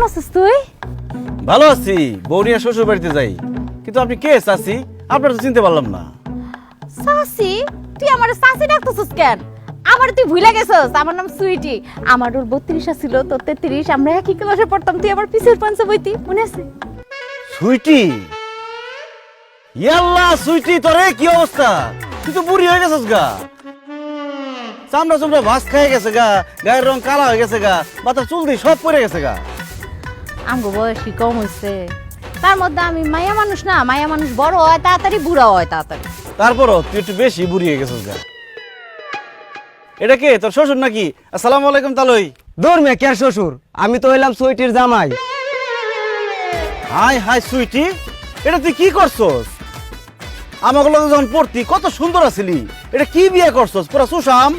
আছিস তুই? ভালো আছি, বৌরিয়া শ্বশুর বাড়িতে যাই। কিন্তু আপনি কে চাচি? আপনার তো চিনতে পারলাম না। সাসি? তুই আমার সাসি ডাকতেছিস কেন? আমার তুই ভুলে গেছস, আমার নাম সুইটি। আমার ওর 32 ছিল, তোর 33। আমরা একই ক্লাসে পড়তাম, তুই আমার পিছের পাঞ্চে বইতি, মনে আছে? সুইটি, ইয়াল্লা সুইটি, তোরে কি অবস্থা? তুই তো বুড়ি হয়ে গেছিস গা, চামড়া চামড়া ভাস খেয়ে গেছে গা, গায়ের রং কালা হয়ে গেছে গা, মাথার চুল দিয়ে সব পড়ে গেছে গা। আমগো বয়স কি কম হয়েছে? তার মধ্যে আমি মায়া মানুষ না, মায়া মানুষ বড় হয় তাড়াতাড়ি, বুড়া হয় তাড়াতাড়ি। তারপরও তুই একটু বেশি বুড়ি হয়ে গেছিস গা। এটা কে, তোর শ্বশুর নাকি? আসসালামু আলাইকুম তালই। দূর মে কে শ্বশুর, আমি তো হইলাম সুইটির জামাই। হাই হাই সুইটি, এটা তুই কি করছস? আমাকে লগে যখন পড়তি কত সুন্দর আছিলি, এটা কি বিয়ে করছস? পুরা সুশাম।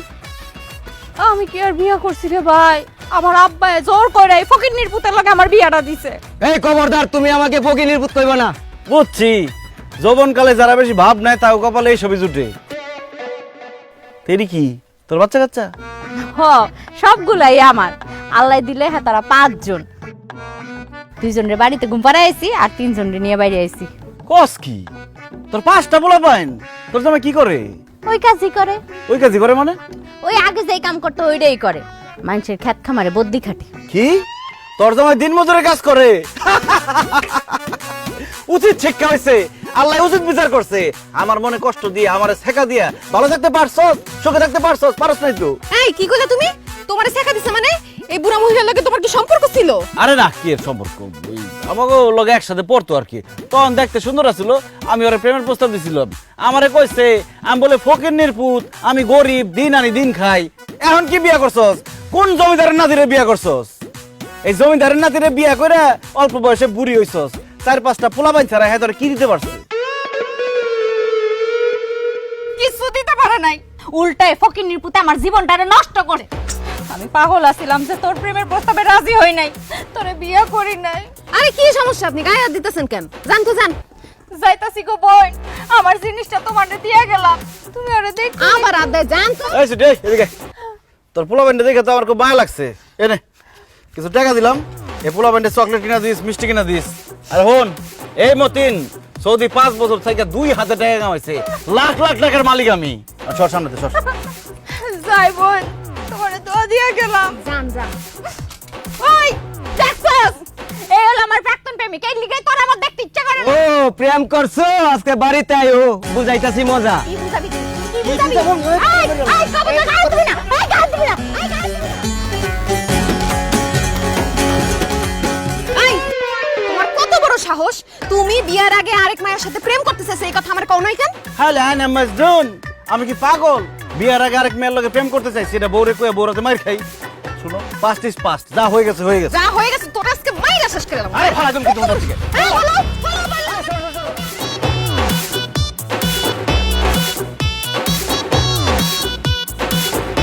আমি কি আর বিয়ে করছি রে ভাই? আমার আব্বা জোর করে ফকিন্নির পুতের লগে আমার বিয়াটা দিছে। এই খবরদার, তুমি আমাকে ফকিনির পুত কইবা না। বুঝছি, যৌবনকালে যারা বেশি ভাব নাই তাও কপালে এই ছবি জুটে। তেরি কি তোর বাচ্চা কাচ্চা? হ, সবগুলাই আমার। আল্লাহ দিলে হ্যাঁ তারা 5 জন। 2 জনের বাড়িতে ঘুম পাড়াইছি আর 3 জনের নিয়ে বাইরে আইছি। কস কি? তোর 5টা পোলা পাইন? তোর জামাই কি করে? ওই কাজই করে। ওই কাজই করে মানে? ওই আগে যেই কাম করতো ওইটাই করে। মানুষের ক্ষেত খামারে বদ্যি খাটি। কি? তোর জামাই দিন মজুরের কাজ করে? উচিত শিক্ষা হয়েছে, আল্লাহ উচিত বিচার করছে। আমার মনে কষ্ট দিয়ে, আমারে শেখা দিয়া ভালো থাকতে পারছস, সুখে থাকতে পারছস, পারছ নাই তো? এই কি কইলা তুমি? তোমারে শেখা দিছে মানে? এই বুড়া মহিলার লগে তোমার কি সম্পর্ক ছিল? আরে না, কি এর সম্পর্ক? ওই আমাকে লগে একসাথে পড়তো আর কি। তখন দেখতে সুন্দর আছিল, আমি ওরে প্রেমের প্রস্তাব দিছিলাম। আমারে কইছে আমি বলে ফকিন্নির পুত, আমি গরিব, দিন আনি দিন খাই। এখন কি বিয়া করছস? কোন জমিদারের নাতিরে বিয়া করছস? এই জমিদারের নাতিরে বিয়া করে অল্প বয়সে বুড়ি হইছস। 4-5টা পোলাপাইন ছাড়া হ্যাঁ তোরে কি দিতে পারছে? কিছু দিতে পারে নাই, উল্টায় ফকিন্নির পুতে আমার জীবনটারে নষ্ট করে। আমি পাগল আছিলাম যে তোর প্রেমের প্রস্তাবে রাজি হই নাই, তোরে বিয়ে করি নাই। আরে কি সমস্যা, আপনি গায়ে হাত দিতেছেন কেন? জান তো জান। যাইতাছি গো বোন, আমার জিনিসটা তোমারে দিয়ে গেলাম, তুমি ওরে দেখ। আমার আদায় জান তো। এই সুটি, এদিকে। তোর পোলাপাইনটা দেখে তো আমার খুব মায়া লাগছে। এনে কিছু টাকা দিলাম, এই পোলাপাইনটা চকলেট কিনা দিস, মিষ্টি কিনা দিস। আর হন, এই মতিন সৌদি 5 বছর থেকে 2 হাতে টাকা কামাইছে, লাখ লাখ টাকার মালিক আমি। সর সামনেতে সর। যাই বোন, তোমারে দোয়া দিয়ে গেলাম। জান জান। ওই দেখছস, এই হলো আমার প্রাক্তন প্রেমিক, এই লিগে তোর আমার দেখতে ইচ্ছা করে ও না। প্রেম করছো, আজকে বাড়িতে আইও, বুঝাইতাছি মজা। কি বুঝাবি? কি বুঝাবি? আই আই কবে তো গাল দিবি না, আই গাল দিবি না, আই গাল দিবি না। এই তোমার কত বড় সাহস, তুমি বিয়ার আগে আরেক মায়ের সাথে প্রেম করতেছিস, এই কথা আমার কও নাই কেন? হ্যালো হ্যাঁ মজদুন, আমি কি পাগল? বিয়ার আগে আরেক মেয়ের লগে প্রেম করতে চাইছি, এটা বউরে কয়ে বউরাতে মার খাই। শুনো, পাস্ট ইজ পাস্ট, যা হয়ে গেছে হয়ে গেছে। যা হয়ে গেছে তোর আজকে মাইরা শেষ করে দিলাম। আরে ভালো তুমি কি তোমার থেকে? এই বলো